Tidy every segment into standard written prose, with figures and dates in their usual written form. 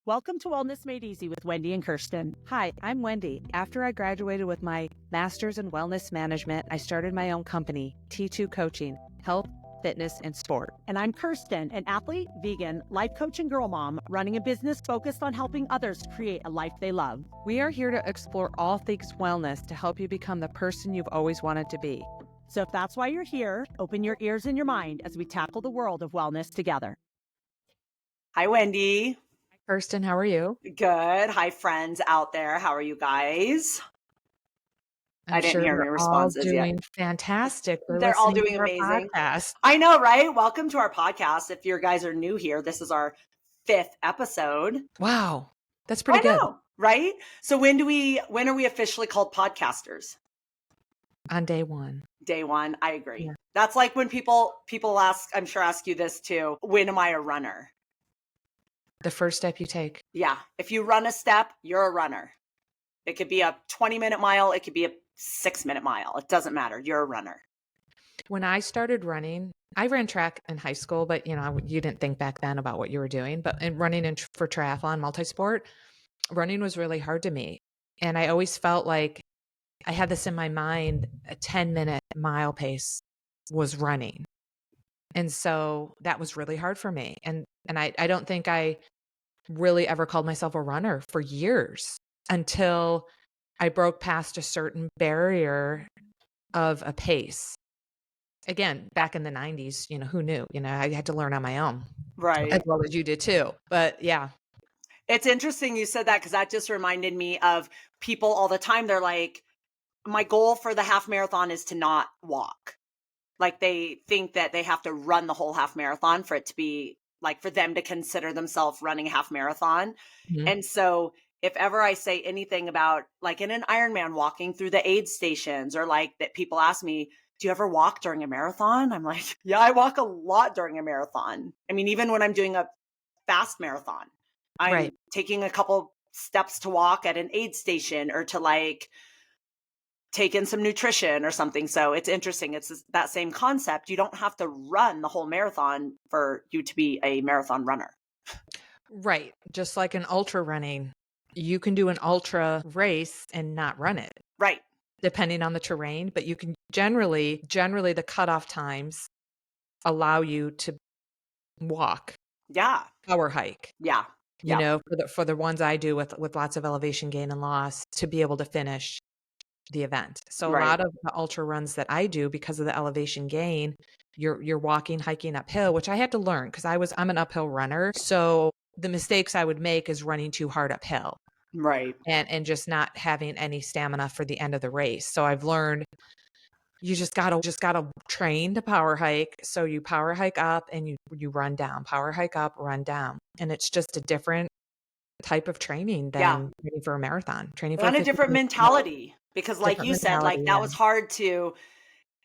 Welcome to Wellness Made Easy with Wendy and Kirsten. Hi, I'm Wendy. After I graduated with my master's in wellness management, I started my own company, T2 Coaching, health, fitness, and sport. And I'm Kirsten, an athlete, vegan, life coach, and girl mom, running a business focused on helping others create a life they love. We are here to explore all things wellness to help you become the person you've always wanted to be. So if that's why you're here, open your ears and your mind as we tackle the world of wellness together. Hi, Wendy. Kirsten, how are you? Good. Hi, friends out there. How are you guys? I didn't hear any responses all doing yet. Fantastic. They're all doing amazing. Podcast. I know, right? Welcome to our podcast. If you guys are new here, this is our 5th episode. Wow. That's pretty good. I know, right? So when are we officially called podcasters? On day one. Day one. I agree. Yeah. That's like when people ask, I'm sure ask you this too. When am I a runner? The first step you take. Yeah. If you run a step, you're a runner. It could be a 20-minute mile. It could be a 6-minute mile. It doesn't matter. You're a runner. When I started running, I ran track in high school, but you didn't think back then about what you were doing. But in running for triathlon, multisport, running was really hard to me. And I always felt like I had this in my mind, a 10-minute mile pace was running. And so that was really hard for me. And I don't think I really ever called myself a runner for years until I broke past a certain barrier of a pace. Again, back in the 90s, who knew? I had to learn on my own. Right. As well as you did too. But yeah. It's interesting you said that because that just reminded me of people all the time. They're like, my goal for the half marathon is to not walk. Like they think that they have to run the whole half marathon for it to be like for them to consider themselves running a half marathon. Mm-hmm. And so if ever I say anything about like in an Ironman walking through the aid stations or like that people ask me, do you ever walk during a marathon? I'm like, yeah, I walk a lot during a marathon. I mean, even when I'm doing a fast marathon, I'm taking a couple steps to walk at an aid station or to like take in some nutrition or something. So it's interesting. It's that same concept. You don't have to run the whole marathon for you to be a marathon runner. Right. Just like an ultra running, you can do an ultra race and not run it. Right. Depending on the terrain, but you can generally the cutoff times allow you to walk. Yeah. Power hike. Yeah. For the ones I do with lots of elevation gain and loss to be able to finish the event. So a lot of the ultra runs that I do, because of the elevation gain, you're walking, hiking uphill, which I had to learn because I'm an uphill runner. So the mistakes I would make is running too hard uphill. Right. And just not having any stamina for the end of the race. So I've learned you just gotta train to power hike. So you power hike up and you run down, power hike up, run down. And it's just a different type of training than training for a marathon, and a different mentality. Because like you said, like that was hard to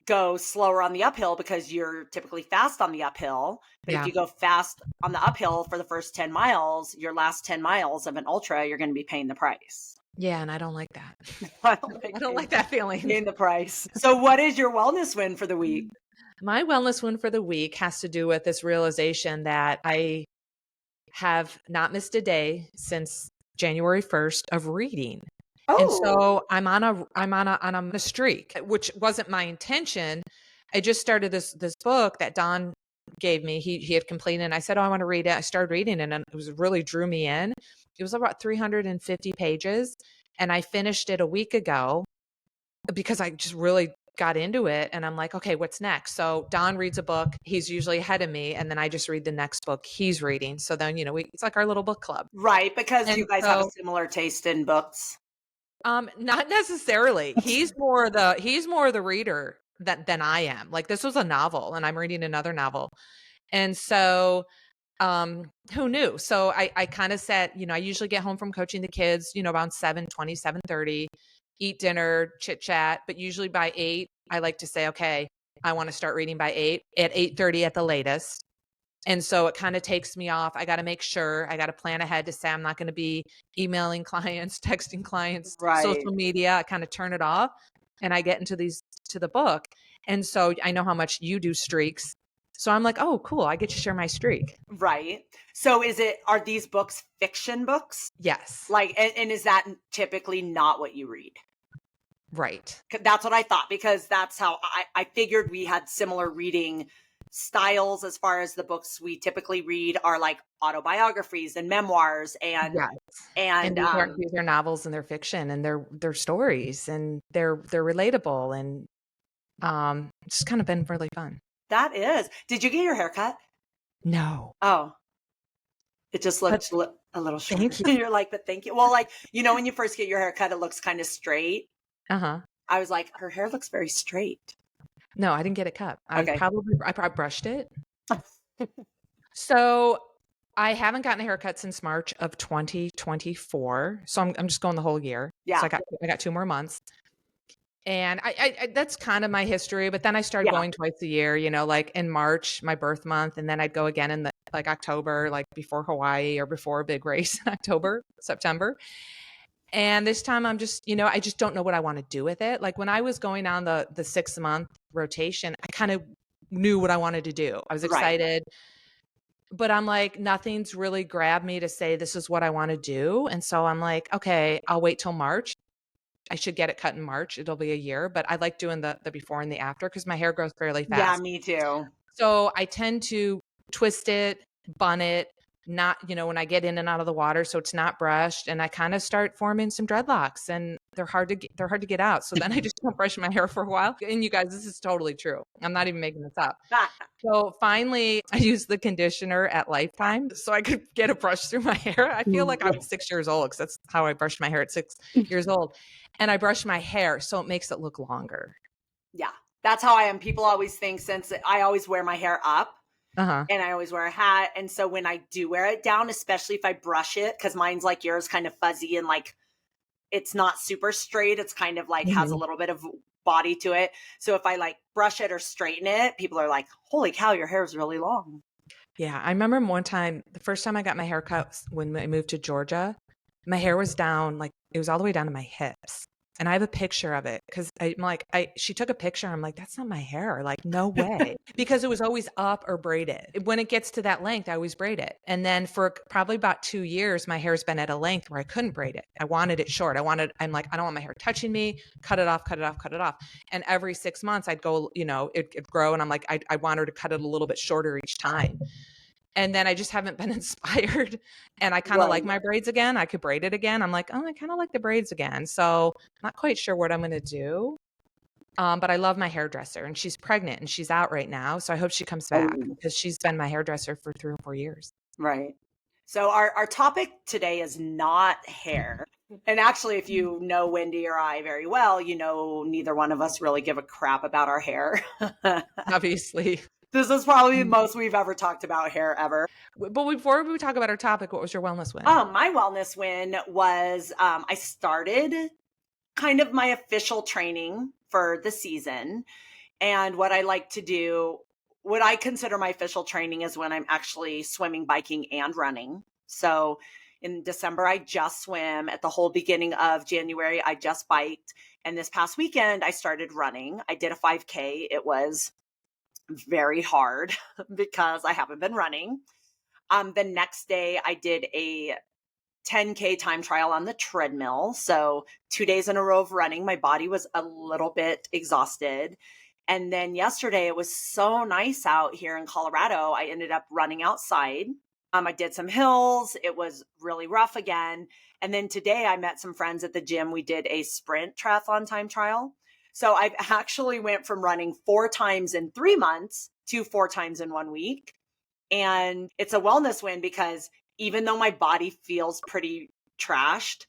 go slower on the uphill because you're typically fast on the uphill. But if you go fast on the uphill for the first 10 miles, your last 10 miles of an ultra, you're going to be paying the price. Yeah. And I don't like that. I don't like that feeling. Paying the price. So what is your wellness win for the week? My wellness win for the week has to do with this realization that I have not missed a day since January 1st of reading. Oh. And so I'm on a streak, which wasn't my intention. I just started this book that Don gave me. He had completed, and I said, "Oh, I want to read it." I started reading it, and it really drew me in. It was about 350 pages, and I finished it a week ago because I just really got into it. And I'm like, okay, what's next? So Don reads a book. He's usually ahead of me. And then I just read the next book he's reading. So then, it's like our little book club. Right. Because you guys have a similar taste in books. Not necessarily. He's more the reader than I am. Like this was a novel and I'm reading another novel. And so, who knew? So I kind of said, I usually get home from coaching the kids, around 7:20, 7:30, eat dinner, chit chat. But usually by 8, I like to say, okay, I want to start reading by 8 at 8:30 at the latest. And so it kind of takes me off. I got to make sure I got to plan ahead to say I'm not going to be emailing clients, texting clients, social media. I kind of turn it off and I get into the book. And so I know how much you do streaks. So I'm like, oh, cool. I get to share my streak. Right. So are these books fiction books? Yes. Like, and is that typically not what you read? Right. That's what I thought, because that's how I figured we had similar reading styles. As far as the books we typically read are like autobiographies and memoirs and Yes. And these are novels and they're fiction and they're stories and they're relatable and it's kind of been really fun. That is. Did you get your hair cut? No. Oh, it just looked a little short. Thank you. You're like, but thank you. Well, like, when you first get your hair cut, it looks kind of straight. Uh-huh. I was like, her hair looks very straight. No, I didn't get it cut. I Okay. probably brushed it. So I haven't gotten a haircut since March of 2024. So I'm just going the whole year. Yeah. So I got 2 more months. And I that's kind of my history. But then I started going twice a year, like in March, my birth month, and then I'd go again in like October, like before Hawaii or before a big race in September. And this time I'm just, I just don't know what I want to do with it. Like when I was going on the 6-month rotation, I kind of knew what I wanted to do. I was excited. But I'm like, nothing's really grabbed me to say this is what I want to do. And so I'm like, okay, I'll wait till March. I should get it cut in March. It'll be a year. But I like doing the before and the after because my hair grows fairly fast. Yeah, me too. So I tend to twist it, bun it, not, when I get in and out of the water, so it's not brushed, and I kind of start forming some dreadlocks, and they're hard to get out. So then I just don't brush my hair for a while. And you guys, this is totally true. I'm not even making this up. So finally, I used the conditioner at Lifetime so I could get a brush through my hair. I feel like I was 6 years old because that's how I brushed my hair at 6 years old. And I brushed my hair so it makes it look longer. Yeah, that's how I am. People always think, since I always wear my hair up, and I always wear a hat. And so when I do wear it down, especially if I brush it, because mine's like yours, kind of fuzzy and like it's not super straight. It's kind of like has a little bit of body to it. So if I like brush it or straighten it, people are like, holy cow, your hair is really long. Yeah. I remember one time, the first time I got my hair cut when I moved to Georgia, my hair was down, like it was all the way down to my hips. And I have a picture of it because I'm like, she took a picture. I'm like, that's not my hair. Like, no way. Because it was always up or braided. When it gets to that length, I always braid it. And then for probably about 2 years, my hair's been at a length where I couldn't braid it. I wanted it short. I'm like, I don't want my hair touching me. Cut it off, cut it off, cut it off. And every 6 months I'd go, it'd grow. And I'm like, I want her to cut it a little bit shorter each time. And then I just haven't been inspired. And I kind of like my braids again. I could braid it again. I'm like, oh, I kind of like the braids again. So I'm not quite sure what I'm going to do. But I love my hairdresser and she's pregnant and she's out right now. So I hope she comes back because she's been my hairdresser for 3 or 4 years. Right. So our topic today is not hair. And actually, if you know Wendy or I very well, neither one of us really give a crap about our hair. Obviously. This is probably the most we've ever talked about hair ever. But before we talk about our topic, what was your wellness win? My wellness win was I started kind of my official training for the season. And what I like to do, what I consider my official training is when I'm actually swimming, biking, and running. So in December, I just swim. At the whole beginning of January, I just biked. And this past weekend, I started running. I did a 5K. It was very hard because I haven't been running. The next day I did a 10K time trial on the treadmill. So 2 days in a row of running. My body was a little bit exhausted. And then yesterday it was so nice out here in Colorado. I ended up running outside. I did some hills. It was really rough again. And then today I met some friends at the gym. We did a sprint triathlon time trial. So I've actually went from running 4 times in 3 months to 4 times in 1 week. And it's a wellness win because even though my body feels pretty trashed,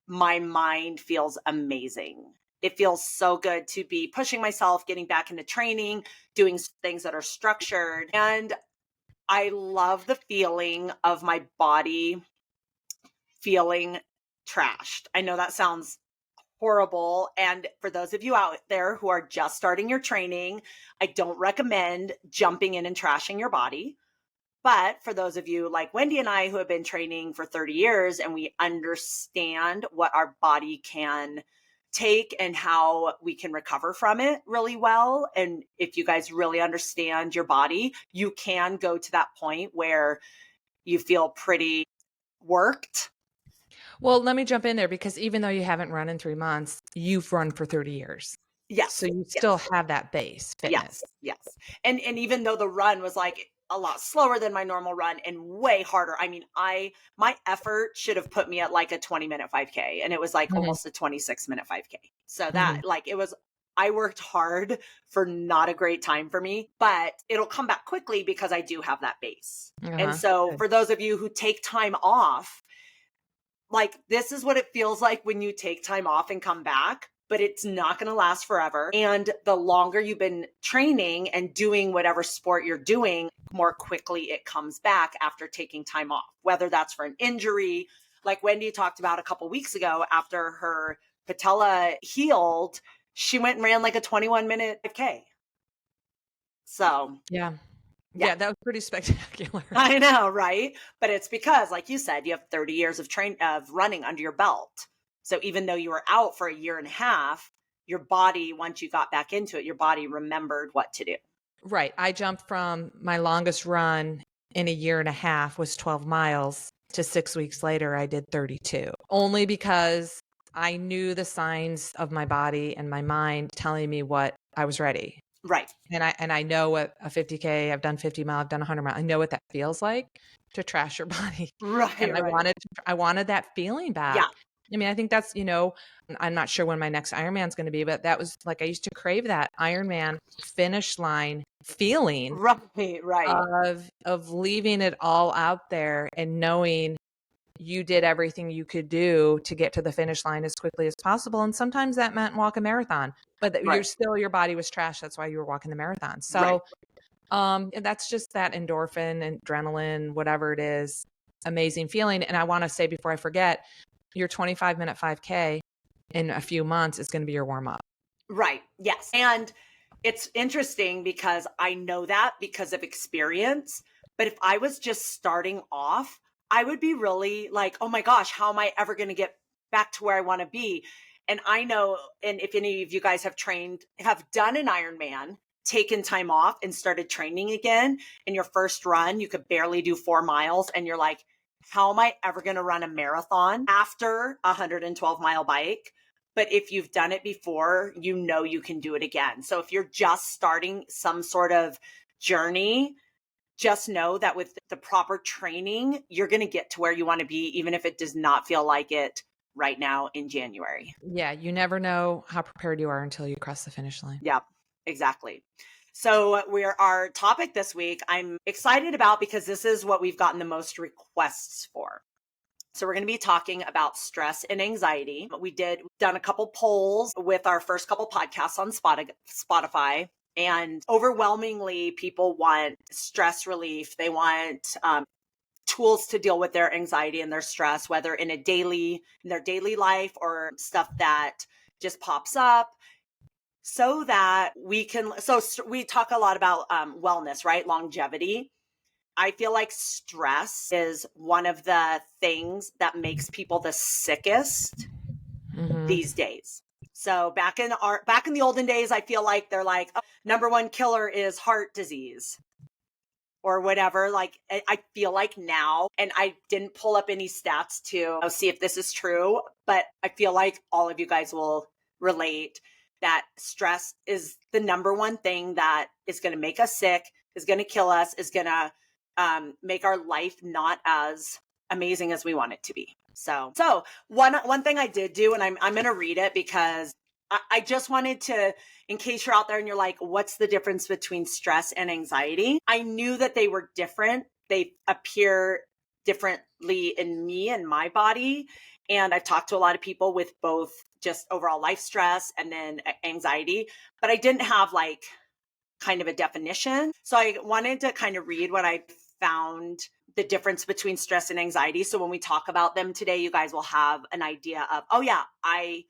my mind feels amazing. It feels so good to be pushing myself, getting back into training, doing things that are structured. And I love the feeling of my body feeling trashed. I know that sounds horrible. And for those of you out there who are just starting your training, I don't recommend jumping in and trashing your body. But for those of you like Wendy and I who have been training for 30 years and we understand what our body can take and how we can recover from it really well. And if you guys really understand your body, you can go to that point where you feel pretty worked. Well, let me jump in there because even though you haven't run in 3 months, you've run for 30 years. Yes. So you still have that base fitness. Yes. And even though the run was like a lot slower than my normal run and way harder. I mean, my effort should have put me at like a 20-minute 5K, and it was like almost a 26-minute 5K. So that like it was, I worked hard for not a great time for me, but it'll come back quickly because I do have that base. And so for those of you who take time off, like this is what it feels like when you take time off and come back, but it's not going to last forever. And the longer you've been training and doing whatever sport you're doing, more quickly it comes back after taking time off, whether that's for an injury, like Wendy talked about a couple weeks ago after her patella healed, she went and ran like a 21-minute 5K. So Yeah, that was pretty spectacular. I know, right? But it's because, like you said, you have 30 years of running under your belt. So even though you were out for a year and a half, your body, once you got back into it, your body remembered what to do. Right. I jumped from my longest run in a year and a half was 12 miles to 6 weeks later, I did 32, only because I knew the signs of my body and my mind telling me what I was ready. Right. And I know what a 50K, I've done 50 miles, I've done 100 miles. I know what that feels like to trash your body. Right. And I wanted that feeling back. Yeah. I mean, I think that's, I'm not sure when my next Ironman's going to be, but that was like, I used to crave that Ironman finish line feeling of leaving it all out there and knowing you did everything you could do to get to the finish line as quickly as possible. And sometimes that meant walk a marathon, but your body was trash. That's why you were walking the marathon. So that's just that endorphin and adrenaline, whatever it is, amazing feeling. And I want to say before I forget, your 25-minute 5K in a few months is going to be your warm up. Right. Yes. And it's interesting because I know that because of experience. But if I was just starting off, I would be really like, oh my gosh, how am I ever going to get back to where I want to be? And I know, and if any of you guys have done an Ironman, taken time off and started training again, in your first run, you could barely do 4 miles. And you're like, how am I ever going to run a marathon after a 112-mile bike? But if you've done it before, you know you can do it again. So if you're just starting some sort of journey, just know that with the proper training, you're going to get to where you want to be, even if it does not feel like it right now in January. Yeah, you never know how prepared you are until you cross the finish line. Yeah, exactly. So our topic this week, I'm excited about because this is what we've gotten the most requests for. So we're going to be talking about stress and anxiety. We've done a couple polls with our first couple podcasts on Spotify, and overwhelmingly people want stress relief. They want tools to deal with their anxiety and their stress, whether in their daily life or stuff that just pops up. So that we talk a lot about wellness, right? Longevity. I feel like stress is one of the things that makes people the sickest these days. So back in the olden days, I feel like they're like, oh, number one killer is heart disease or whatever. Like I feel like now, and I didn't pull up any stats to see if this is true, but I feel like all of you guys will relate that stress is the number one thing that is going to make us sick, is going to kill us, is going to make our life not as amazing as we want it to be. So one thing I did do, and I'm going to read it because I just wanted to, in case you're out there and you're like, what's the difference between stress and anxiety? I knew that they were different. They appear differently in me and my body. And I've talked to a lot of people with both just overall life stress and then anxiety, but I didn't have like kind of a definition. So I wanted to kind of read what I found the difference between stress and anxiety. So when we talk about them today, you guys will have an idea of, oh yeah, I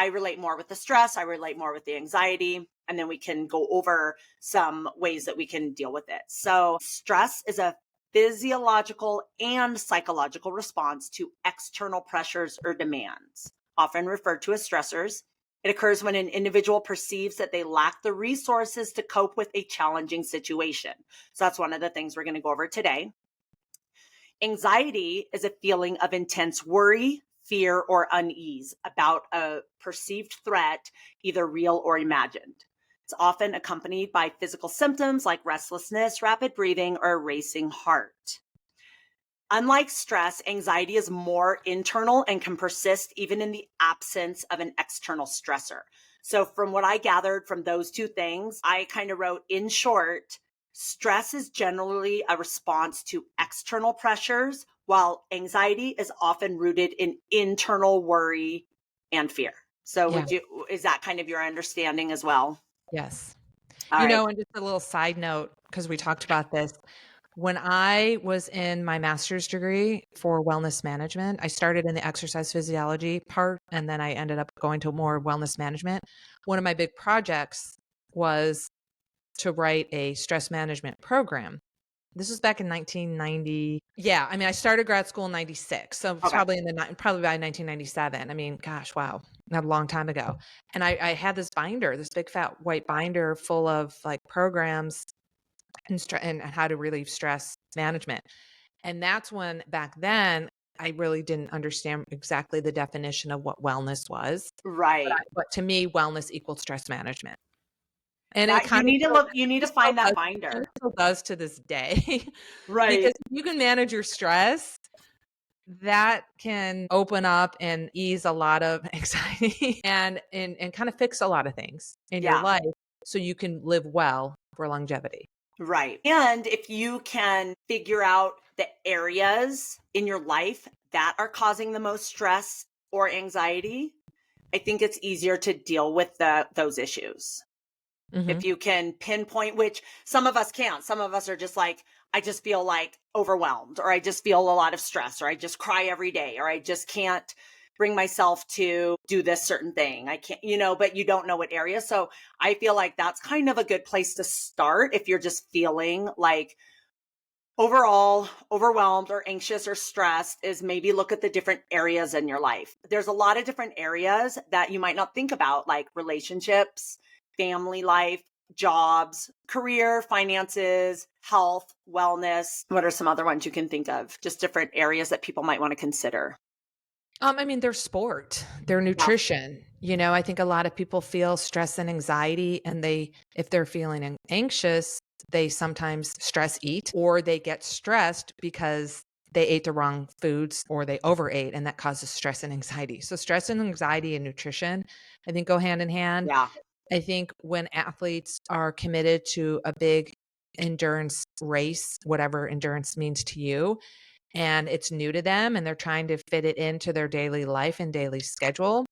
relate more with the stress. I relate more with the anxiety. And then we can go over some ways that we can deal with it. So stress is a physiological and psychological response to external pressures or demands, often referred to as stressors. It occurs when an individual perceives that they lack the resources to cope with a challenging situation. So that's one of the things we're going to go over today. Anxiety is a feeling of intense worry, fear, or unease about a perceived threat, either real or imagined. It's often accompanied by physical symptoms like restlessness, rapid breathing, or a racing heart. Unlike stress, anxiety is more internal and can persist even in the absence of an external stressor. So from what I gathered from those two things, I kind of wrote, in short, stress is generally a response to external pressures, while anxiety is often rooted in internal worry and fear. So is that kind of your understanding as well? Yes. All right. And just a little side note, because we talked about this. When I was in my master's degree for wellness management, I started in the exercise physiology part, and then I ended up going to more wellness management. One of my big projects was to write a stress management program. This was back in 1990. Yeah, I mean, I started grad school in 96, so it's probably probably by 1997. I mean, gosh, wow, not a long time ago. And I had this binder, this big fat white binder full of like programs and how to relieve stress management. And that's when back then I really didn't understand exactly the definition of what wellness was. Right. But to me, wellness equals stress management. And Yeah, it kind you need to find that binder. It still does to this day. Right. Because if you can manage your stress, that can open up and ease a lot of anxiety and kind of fix a lot of things in your life so you can live well for longevity. Right. And if you can figure out the areas in your life that are causing the most stress or anxiety, I think it's easier to deal with those issues. Mm-hmm. If you can pinpoint, which some of us can't. Some of us are just like, I just feel like overwhelmed, or I just feel a lot of stress, or I just cry every day, or I just can't bring myself to do this certain thing. I can't, but you don't know what area. So I feel like that's kind of a good place to start if you're just feeling like overall overwhelmed or anxious or stressed, is maybe look at the different areas in your life. There's a lot of different areas that you might not think about, like relationships, family life, jobs, career, finances, health, wellness. What are some other ones you can think of? Just different areas that people might want to consider. I mean, their sport, their nutrition. I think a lot of people feel stress and anxiety, and if they're feeling anxious, they sometimes stress eat, or they get stressed because they ate the wrong foods or they overate, and that causes stress and anxiety. So stress and anxiety and nutrition, I think, go hand in hand. Yeah. I think when athletes are committed to a big endurance race, whatever endurance means to you, and it's new to them and they're trying to fit it into their daily life and daily schedule,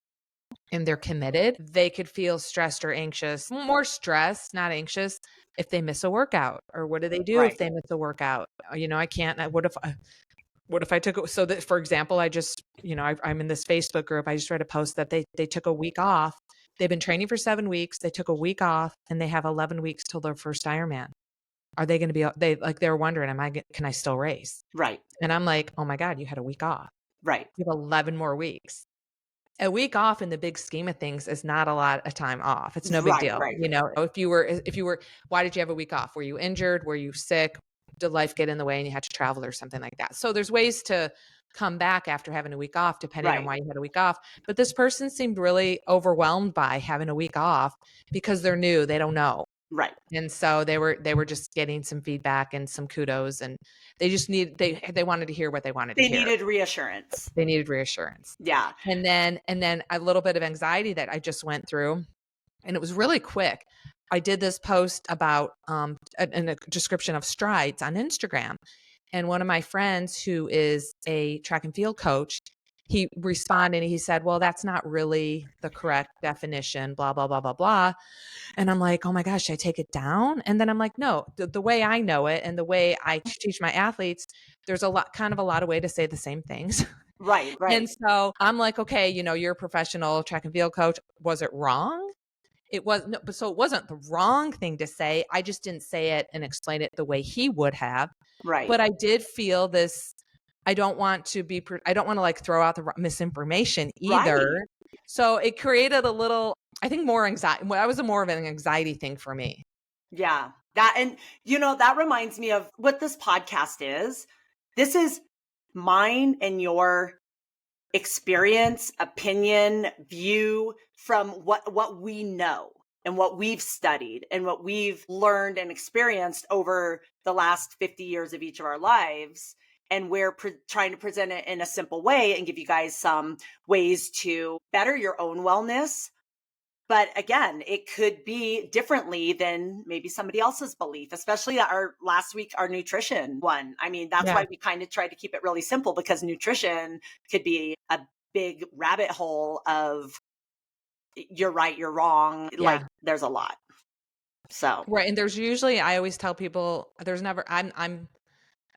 and they're committed, they could feel stressed or anxious, more stressed, not anxious, if they miss a workout. Or what do they do if they miss a workout? I can't, what if I took, so that, for example, I just, I'm in this Facebook group. I just read a post that they took a week off. They've been training for 7 weeks. They took a week off and they have 11 weeks till their first Ironman. Are they going to be, they're wondering, can I still race? Right. And I'm like, oh my God, you had a week off. Right. You have 11 more weeks. A week off in the big scheme of things is not a lot of time off. It's no big deal. Right. If you were, why did you have a week off? Were you injured? Were you sick? Did life get in the way and you had to travel or something like that? So there's ways to come back after having a week off, depending on why you had a week off. But this person seemed really overwhelmed by having a week off because they're new. They don't know. Right. And so they were just getting some feedback and some kudos, and they just they wanted to hear what they wanted to hear. They needed reassurance. Yeah. And then a little bit of anxiety that I just went through, and it was really quick. I did this post about a description of strides on Instagram, and one of my friends who is a track and field coach, he responded and he said, well, that's not really the correct definition, blah, blah, blah, blah, blah. And I'm like, oh my gosh, should I take it down? And then I'm like, no, the way I know it and the way I teach my athletes, there's a lot of way to say the same things. Right. And so I'm like, okay, you're a professional track and field coach. Was it wrong? It wasn't the wrong thing to say. I just didn't say it and explain it the way he would have. Right. But I did feel this, I don't want to like throw out the misinformation either. So it created a little, I think more anxiety. Well, that was more of an anxiety thing for me. Yeah. And that reminds me of what this podcast is. This is mine and your experience, opinion, view from what we know and what we've studied and what we've learned and experienced over the last 50 years of each of our lives. And we're trying to present it in a simple way and give you guys some ways to better your own wellness. But again, it could be differently than maybe somebody else's belief, especially our nutrition one. I mean, that's why we kind of tried to keep it really simple, because nutrition could be a big rabbit hole of you're right, you're wrong. Yeah. Like there's a lot. So, right. And there's usually, I always tell people there's never,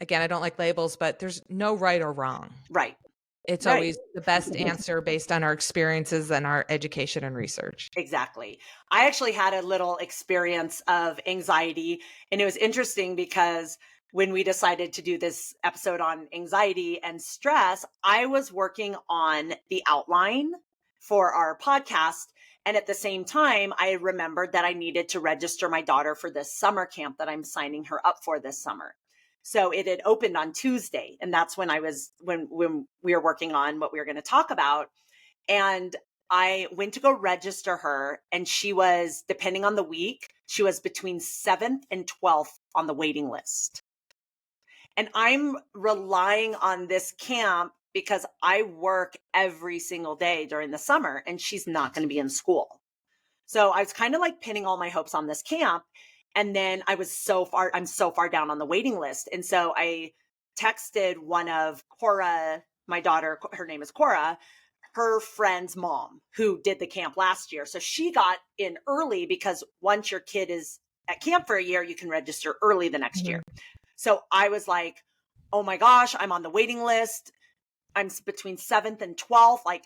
again, I don't like labels, but there's no right or wrong. right. It's Right. always the best answer based on our experiences and our education and research. Exactly. I actually had a little experience of anxiety, and it was interesting because when we decided to do this episode on anxiety and stress, I was working on the outline for our podcast. And at the same time, I remembered that I needed to register my daughter for this summer camp that I'm signing her up for this summer. So it had opened on Tuesday, and that's when when we were working on what we were going to talk about. And I went to go register her, and she was, depending on the week, she was between 7th and 12th on the waiting list. And I'm relying on this camp because I work every single day during the summer, and she's not going to be in school. So I was kind of like pinning all my hopes on this camp. And then I'm so far down on the waiting list. And so I texted one of Cora, my daughter, her name is Cora, her friend's mom, who did the camp last year. So she got in early, because once your kid is at camp for a year, you can register early the next year. So I was like, oh my gosh, I'm on the waiting list. I'm between 7th and 12th. Like,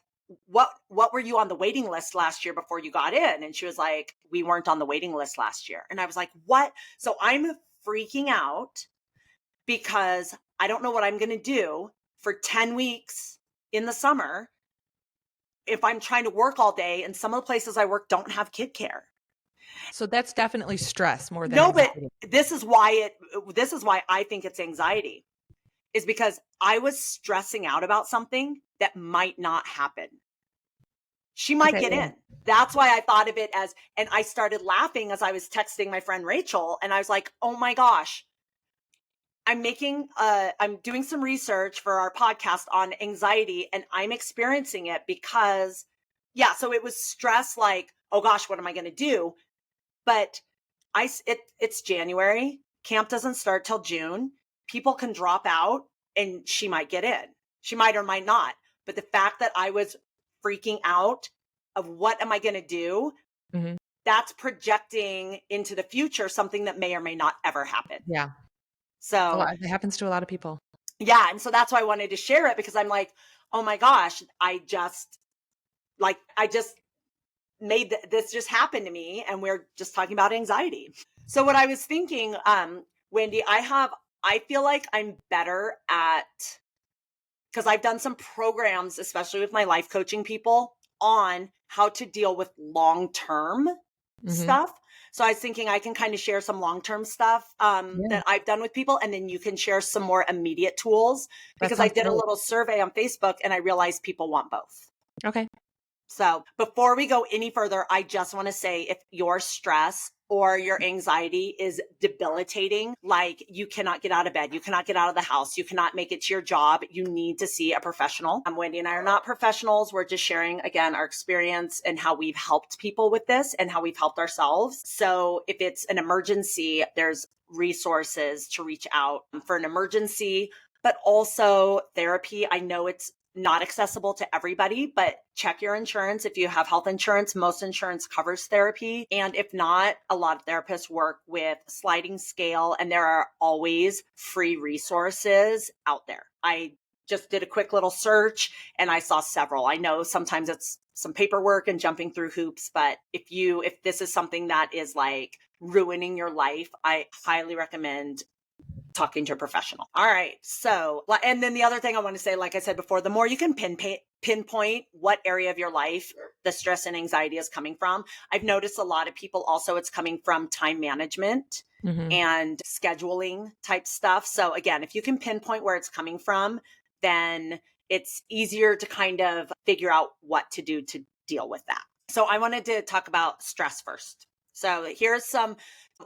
what were you on the waiting list last year before you got in? And she was like, we weren't on the waiting list last year. And I was like, what? So I'm freaking out because I don't know what I'm going to do for 10 weeks in the summer if I'm trying to work all day, and some of the places I work don't have kid care. So that's definitely stress more than anxiety. But this is why I think it's anxiety, is because I was stressing out about something that might not happen. She might get in. That's why I thought of it as, and I started laughing as I was texting my friend Rachel, and I was like, oh my gosh, I'm doing some research for our podcast on anxiety, and I'm experiencing it because, so it was stress, like, oh gosh, what am I going to do? But it's January. Camp doesn't start till June. People can drop out, and she might get in. She might or might not. But the fact that I was freaking out of what am I going to do, that's projecting into the future something that may or may not ever happen. Yeah. So it happens to a lot of people. Yeah. And so that's why I wanted to share it, because I'm like, oh my gosh, I just made this just happen to me. And we're just talking about anxiety. So what I was thinking, Wendy, I feel like I'm better at, because I've done some programs, especially with my life coaching people, on how to deal with long-term stuff. So I was thinking I can kind of share some long-term stuff that I've done with people, and then you can share some more immediate tools, because I did a little survey on Facebook and I realized people want both. Okay. So before we go any further, I just want to say, if your stress or your anxiety is debilitating, like you cannot get out of bed, you cannot get out of the house, you cannot make it to your job, you need to see a professional. Wendy and I are not professionals. We're just sharing, again, our experience and how we've helped people with this and how we've helped ourselves. So if it's an emergency, there's resources to reach out for an emergency, but also therapy. I know it's not accessible to everybody, but check your insurance. If you have health insurance, most insurance covers therapy. And if not, a lot of therapists work with sliding scale, and there are always free resources out there. I just did a quick little search and I saw several. I know sometimes it's some paperwork and jumping through hoops, but if this is something that is like ruining your life, I highly recommend talking to a professional. All right. So, and then the other thing I want to say, like I said before, the more you can pinpoint what area of your life the stress and anxiety is coming from. I've noticed a lot of people also, it's coming from time management and scheduling type stuff. So again, if you can pinpoint where it's coming from, then it's easier to kind of figure out what to do to deal with that. So I wanted to talk about stress first. So here's some,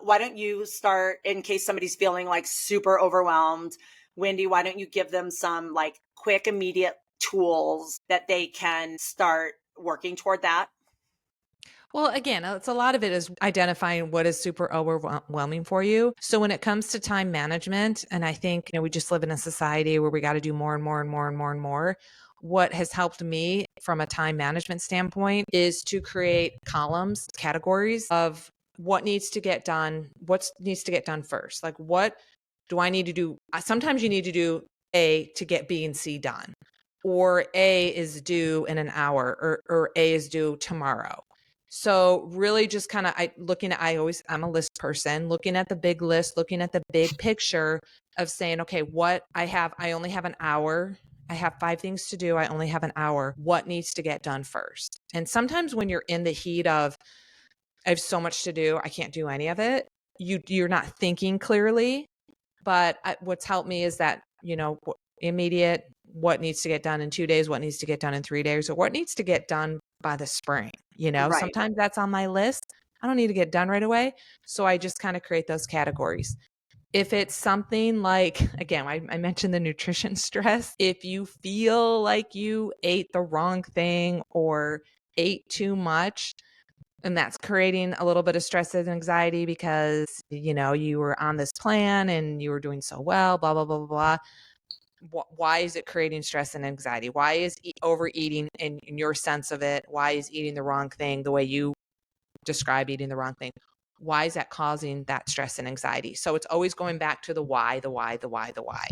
why don't you start in case somebody's feeling like super overwhelmed. Wendy, why don't you give them some like quick, immediate tools that they can start working toward that? Well, again, it's a lot of it is identifying what is super overwhelming for you. So when it comes to time management, and I think, we just live in a society where we got to do more and more and more and more and more. What has helped me from a time management standpoint is to create columns, categories of what needs to get done, what needs to get done first. Like, what do I need to do? Sometimes you need to do A to get B and C done, or A is due in an hour, or A is due tomorrow. So really just kind of I'm a list person, looking at the big list, looking at the big picture of saying, okay, I only have an hour. I have 5 things to do. I only have an hour. What needs to get done first? And sometimes when you're in the heat of, I have so much to do, I can't do any of it, you're not thinking clearly. But what's helped me is that, immediate, what needs to get done in 2 days, what needs to get done in 3 days, or what needs to get done by the spring. Right. Sometimes that's on my list. I don't need to get done right away. So I just kind of create those categories. If it's something like, again, I mentioned the nutrition stress. If you feel like you ate the wrong thing or ate too much, and that's creating a little bit of stress and anxiety because, you were on this plan and you were doing so well, blah, blah, blah, blah, blah. Why is it creating stress and anxiety? Why is overeating in your sense of it? Why is eating the wrong thing the way you describe eating the wrong thing? Why is that causing that stress and anxiety? So it's always going back to the why, the why, the why, the why.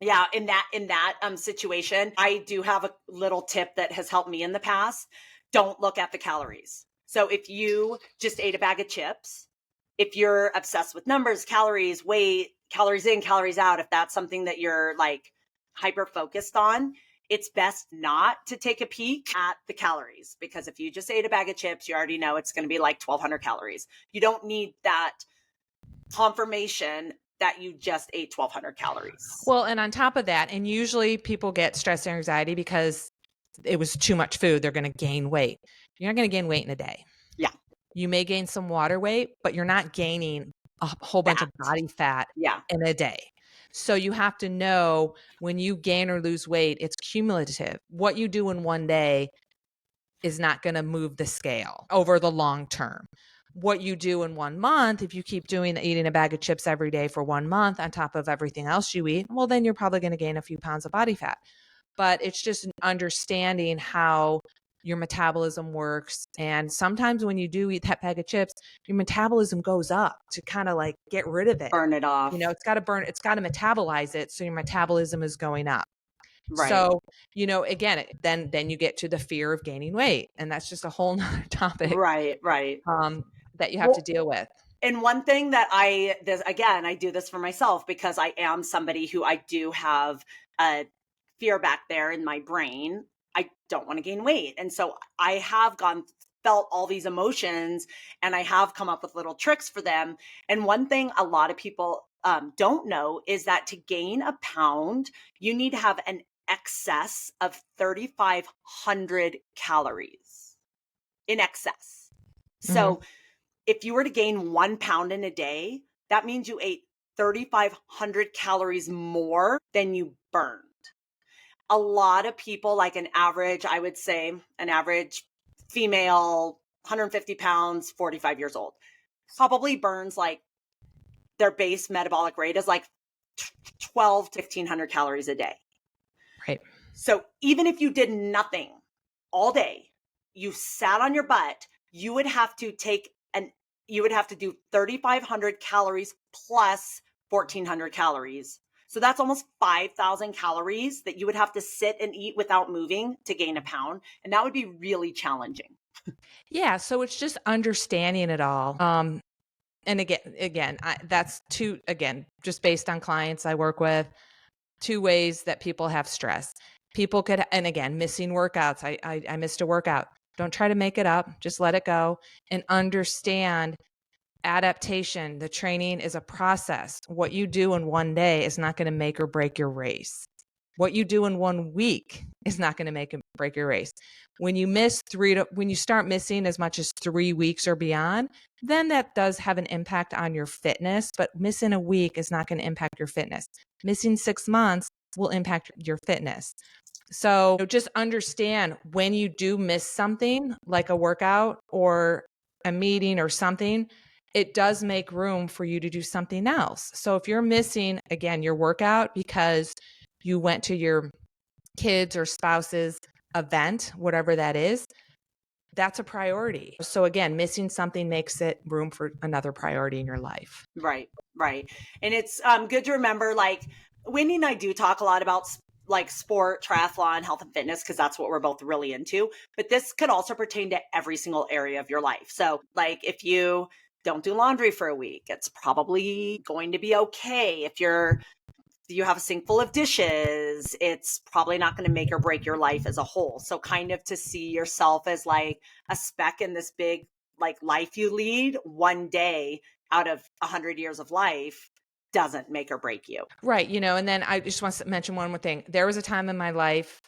Yeah, in that situation, I do have a little tip that has helped me in the past. Don't look at the calories. So if you just ate a bag of chips, if you're obsessed with numbers, calories, weight, calories in, calories out, if that's something that you're like hyper focused on, it's best not to take a peek at the calories, because if you just ate a bag of chips, you already know it's going to be like 1,200 calories. You don't need that confirmation that you just ate 1,200 calories. Well, and on top of that, and usually people get stress and anxiety because it was too much food. They're going to gain weight. You're not going to gain weight in a day. Yeah. You may gain some water weight, but you're not gaining a whole bunch of body fat in a day. So you have to know when you gain or lose weight, it's cumulative. What you do in one day is not going to move the scale over the long term. What you do in 1 month, if you keep eating a bag of chips every day for 1 month on top of everything else you eat, well, then you're probably going to gain a few pounds of body fat. But it's just understanding how your metabolism works. And sometimes when you do eat that bag of chips, your metabolism goes up to kind of like get rid of it. Burn it off. It's got to metabolize it. So your metabolism is going up. Right. So, again, then you get to the fear of gaining weight. And that's just a whole nother topic. Right. That you have to deal with. And one thing that I do this for myself because I am somebody who I do have a fear back there in my brain. I don't want to gain weight. And so I have felt all these emotions, and I have come up with little tricks for them. And one thing a lot of people don't know is that to gain a pound, you need to have an excess of 3,500 calories in excess. So if you were to gain 1 pound in a day, that means you ate 3,500 calories more than you burned. A lot of people, like I would say an average female, 150 pounds, 45 years old, probably burns like their base metabolic rate is like 12 to 1,500 calories a day. Right. So even if you did nothing all day, you sat on your butt, you would have to do 3,500 calories plus 1,400 calories. So that's almost 5,000 calories that you would have to sit and eat without moving to gain a pound. And that would be really challenging. Yeah. So it's just understanding it all. And again, that's just based on clients I work with, 2 ways that people have stress. People could, and again, missing workouts. I missed a workout. Don't try to make it up. Just let it go and understand adaptation. The training is a process. What you do in one day is not going to make or break your race. What you do in 1 week is not going to make or break your race. When you when you start missing as much as 3 weeks or beyond, then that does have an impact on your fitness, but missing a week is not going to impact your fitness. Missing 6 months will impact your fitness. So just understand when you do miss something like a workout or a meeting or something, it does make room for you to do something else. So if you're missing, again, your workout because you went to your kids or spouse's event, whatever that is, that's a priority. So again, missing something makes it room for another priority in your life. Right. And it's good to remember, like, Wendy and I do talk a lot about like sport, triathlon, health and fitness, because that's what we're both really into. But this could also pertain to every single area of your life. So like if you don't do laundry for a week, it's probably going to be okay. If you have a sink full of dishes, it's probably not going to make or break your life as a whole. So kind of to see yourself as like a speck in this big like life you lead, one day out of 100 years of life doesn't make or break you. Right. And then I just want to mention one more thing. There was a time in my life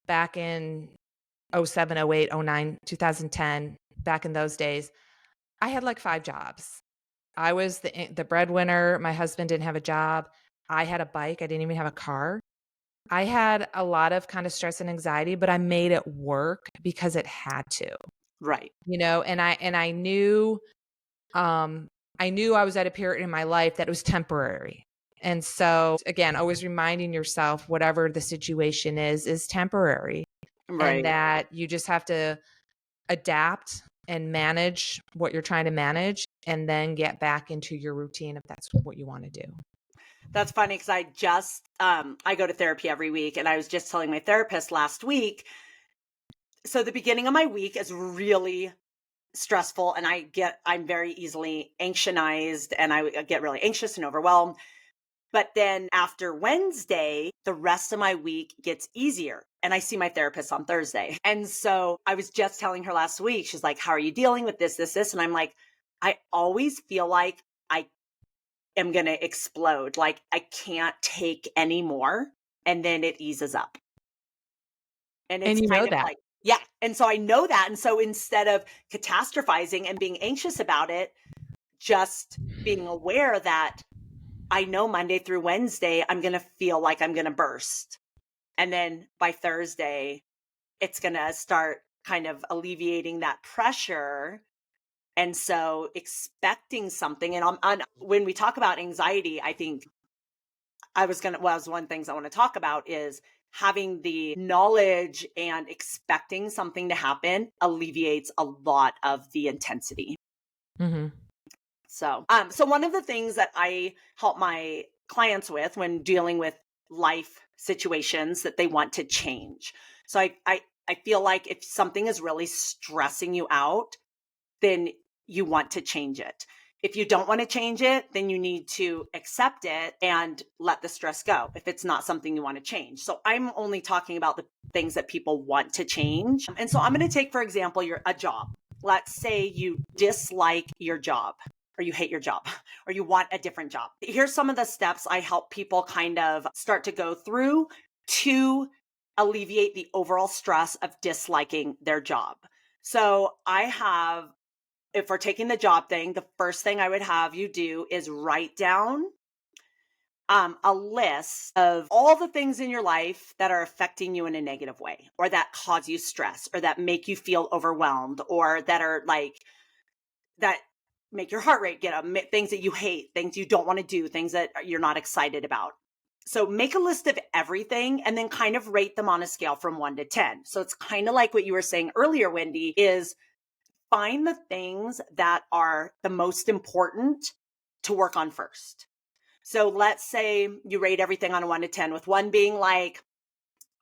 back in 07, 08, 09, 2010, back in those days, I had like 5 jobs. I was the breadwinner. My husband didn't have a job. I had a bike. I didn't even have a car. I had a lot of kind of stress and anxiety, but I made it work because it had to. Right. And I knew I was at a period in my life that it was temporary. And so again, always reminding yourself whatever the situation is temporary. Right. And that you just have to adapt and manage what you're trying to manage and then get back into your routine if that's what you want to do. That's funny because I just, I go to therapy every week, and I was just telling my therapist last week. So the beginning of my week is really stressful, and I'm very easily anxionized, and I get really anxious and overwhelmed. But then after Wednesday, the rest of my week gets easier. And I see my therapist on Thursday. And so I was just telling her last week, she's like, how are you dealing with this? And I'm like, I always feel like I am going to explode. Like I can't take any more. And then it eases up. And it's you kind know of that. like, yeah. And so I know that. And so instead of catastrophizing and being anxious about it, just being aware that I know Monday through Wednesday, I'm going to feel like I'm going to burst. And then by Thursday, it's going to start kind of alleviating that pressure. And so expecting something. And when we talk about anxiety, I think one things I want to talk about is having the knowledge and expecting something to happen alleviates a lot of the intensity. Mm-hmm. So one of the things that I help my clients with when dealing with life situations that they want to change. So I feel like if something is really stressing you out, then you want to change it. If you don't want to change it, then you need to accept it and let the stress go if it's not something you want to change. So I'm only talking about the things that people want to change. And so I'm going to take, for example, a job. Let's say you dislike your job, or you hate your job, or you want a different job. Here's some of the steps I help people kind of start to go through to alleviate the overall stress of disliking their job. So if we're taking the job thing, the first thing I would have you do is write down a list of all the things in your life that are affecting you in a negative way, or that cause you stress, or that make you feel overwhelmed, or that are like, that make your heart rate get up, things that you hate, things you don't want to do, things that you're not excited about. So make a list of everything and then kind of rate them on a scale from 1 to 10. So it's kind of like what you were saying earlier, Wendy, is find the things that are the most important to work on first. So let's say you rate everything on a 1 to 10, with 1 being like,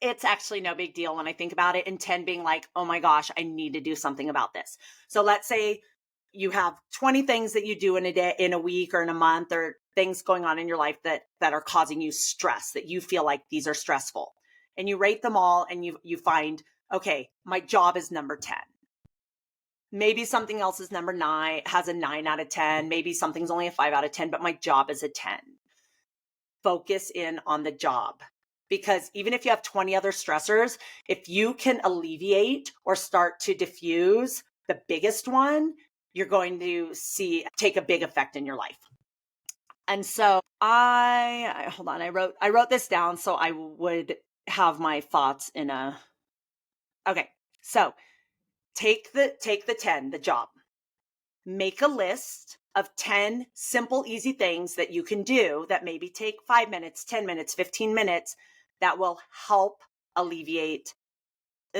it's actually no big deal when I think about it, and 10 being like, oh my gosh, I need to do something about this. So let's say you have 20 things that you do in a day, in a week, or in a month, or things going on in your life that are causing you stress, that you feel like these are stressful. And you rate them all, and you find, okay, my job is number 10. Maybe something else is number 9, has a 9 out of 10. Maybe something's only a 5 out of 10, but my job is a 10. Focus in on the job. Because even if you have 20 other stressors, if you can alleviate or start to diffuse the biggest one, you're going to take a big effect in your life. And so hold on, I wrote this down so I would have my thoughts in a, okay. So take the 10, the job, make a list of 10 simple, easy things that you can do that maybe take 5 minutes, 10 minutes, 15 minutes that will help alleviate,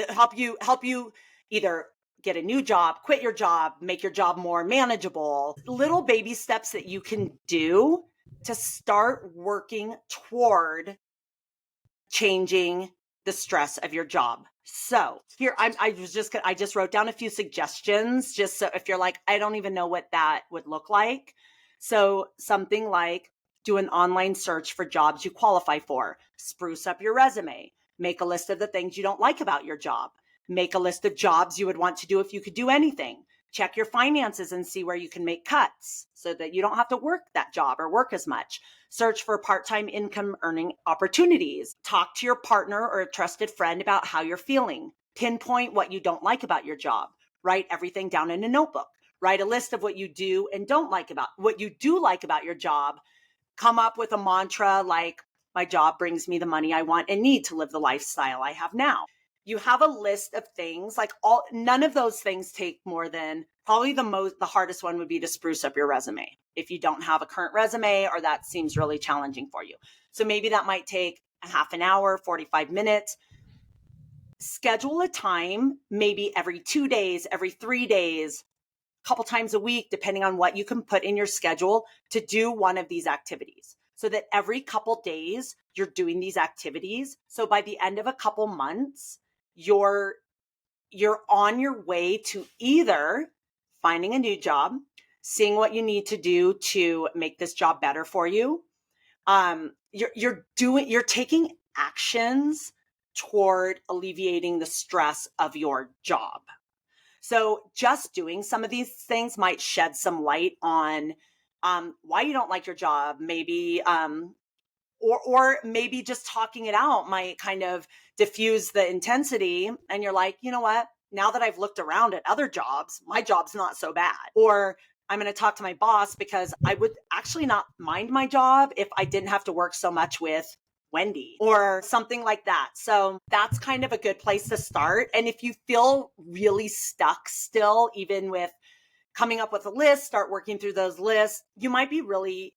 help you either get a new job, quit your job, make your job more manageable. Little baby steps that you can do to start working toward changing the stress of your job. So here, I just wrote down a few suggestions, just so if you're like, I don't even know what that would look like. So something like do an online search for jobs you qualify for, spruce up your resume, make a list of the things you don't like about your job, make a list of jobs you would want to do if you could do anything. Check your finances and see where you can make cuts so that you don't have to work that job or work as much. Search for part-time income earning opportunities. Talk to your partner or a trusted friend about how you're feeling. Pinpoint what you don't like about your job. Write everything down in a notebook. Write a list of what you do and don't like about what you do like about your job. Come up with a mantra like, my job brings me the money I want and need to live the lifestyle I have now. You have a list of things, like none of those things take more than probably the hardest one would be to spruce up your resume. If you don't have a current resume or that seems really challenging for you. So maybe that might take a half an hour, 45 minutes. Schedule a time, maybe every 2 days, every 3 days, a couple times a week, depending on what you can put in your schedule to do one of these activities. So that every couple days you're doing these activities. So by the end of a couple months, you're on your way to either finding a new job, seeing what you need to do to make this job better for you. You're taking actions toward alleviating the stress of your job. So just doing some of these things might shed some light on why you don't like your job, maybe, or maybe just talking it out might kind of diffuse the intensity. And you're like, you know what? Now that I've looked around at other jobs, my job's not so bad. Or I'm going to talk to my boss because I would actually not mind my job if I didn't have to work so much with Wendy or something like that. So that's kind of a good place to start. And if you feel really stuck still, even with coming up with a list, start working through those lists, you might be really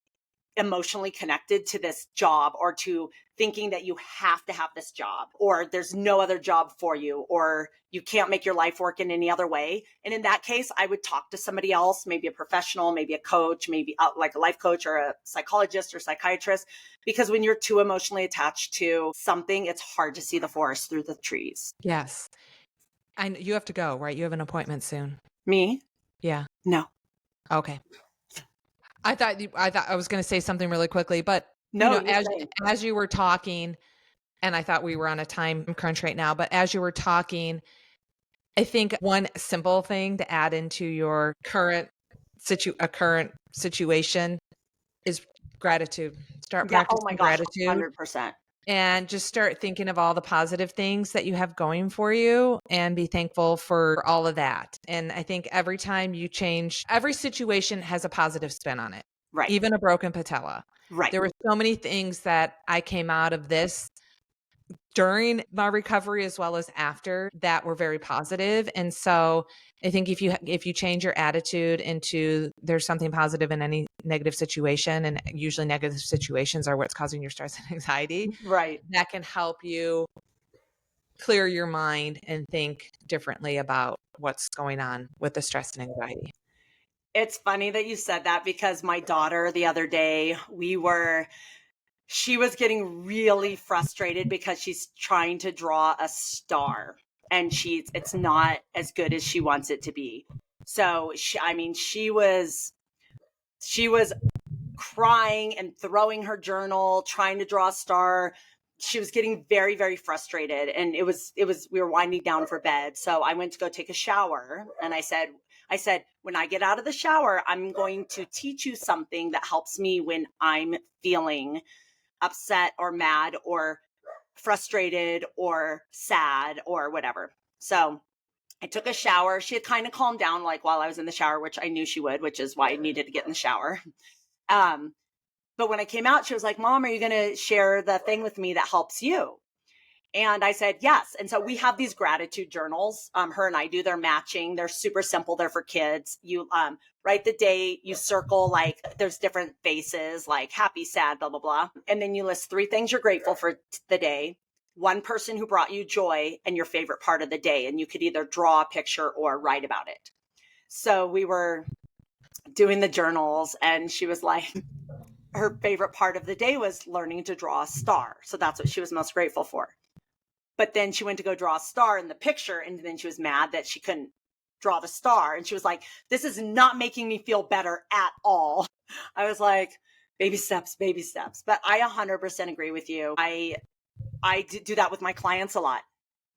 emotionally connected to this job or to thinking that you have to have this job or there's no other job for you or you can't make your life work in any other way. And in that case, I would talk to somebody else, maybe a professional, maybe a coach, maybe like a life coach or a psychologist or psychiatrist, because when you're too emotionally attached to something, it's hard to see the forest through the trees. Yes. And you have to go, right? You have an appointment soon. Me? Yeah. No. Okay. I thought I was going to say something really quickly, but no, as you were talking, and I thought we were on a time crunch right now, but as you were talking, I think one simple thing to add into your current situation is gratitude. Start practicing gratitude. 100%. And just start thinking of all the positive things that you have going for you and be thankful for all of that. And I think every time you change, every situation has a positive spin on it. Right. Even a broken patella. Right. There were so many things that I came out of this during my recovery as well as after that were very positive. And so I think if you change your attitude into there's something positive in any negative situation, and usually negative situations are what's causing your stress and anxiety, right, that can help you clear your mind and think differently about what's going on with the stress and anxiety. It's funny that you said that because my daughter the other day, she was getting really frustrated because she's trying to draw a star and it's not as good as she wants it to be. So she was crying and throwing her journal, trying to draw a star, she was getting very, very frustrated, and we were winding down for bed. So I went to go take a shower, and I said, when I get out of the shower, I'm going to teach you something that helps me when I'm feeling upset or mad or frustrated or sad or whatever. So I took a shower. She had kind of calmed down like while I was in the shower, which I knew she would, which is why I needed to get in the shower. But when I came out, she was like, Mom, are you going to share the thing with me that helps you? And I said, yes. And so we have these gratitude journals. Her and I do. They're matching. They're super simple. They're for kids. You write the day, you circle, like there's different faces, like happy, sad, blah, blah, blah. And then you list 3 things you're grateful for the day, 1 person who brought you joy, and your favorite part of the day. And you could either draw a picture or write about it. So we were doing the journals, and she was like, her favorite part of the day was learning to draw a star. So that's what she was most grateful for. But then she went to go draw a star in the picture, and then she was mad that she couldn't draw the star. And she was like, this is not making me feel better at all. I was like, baby steps, baby steps. But I 100% agree with you. I do that with my clients a lot.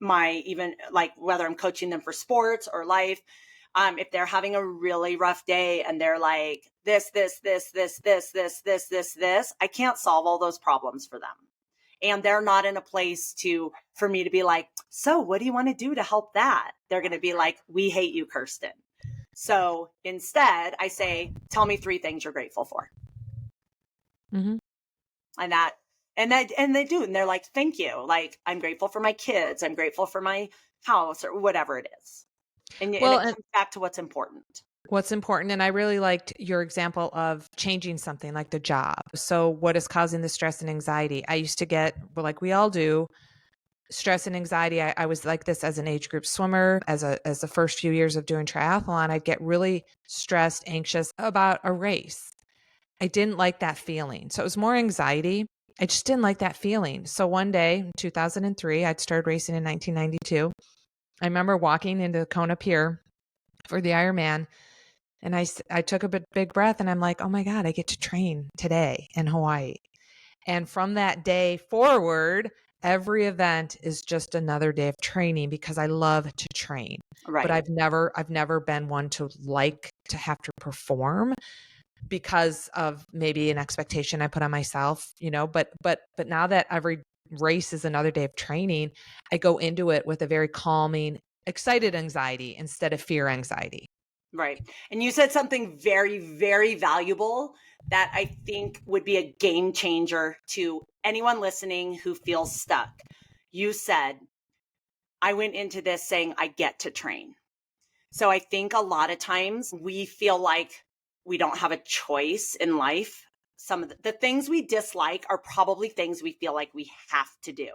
Even like whether I'm coaching them for sports or life, if they're having a really rough day and they're like, this, I can't solve all those problems for them. And they're not in a place for me to be like, so what do you want to do to help that? They're going to be like, we hate you, Kirsten. So instead I say, tell me 3 things you're grateful for. Mm-hmm. And they do. And they're like, thank you. Like, I'm grateful for my kids. I'm grateful for my house or whatever it is. And it comes back to what's important. What's important. And I really liked your example of changing something like the job. So what is causing the stress and anxiety? I used to get, well, like we all do, stress and anxiety. I was like this as an age group swimmer, as the first few years of doing triathlon. I'd get really stressed, anxious about a race. I didn't like that feeling. So it was more anxiety. I just didn't like that feeling. So one day in 2003, I'd started racing in 1992. I remember walking into Kona Pier for the Ironman. And I took a big breath, and I'm like, oh my God, I get to train today in Hawaii. And from that day forward, every event is just another day of training because I love to train. Right. But I've never been one to like to have to perform because of maybe an expectation I put on myself, but now that every race is another day of training, I go into it with a very calming, excited anxiety instead of fear anxiety. Right. And you said something very, very valuable that I think would be a game changer to anyone listening who feels stuck. You said, I went into this saying, I get to train. So I think a lot of times we feel like we don't have a choice in life. Some of the things we dislike are probably things we feel like we have to do.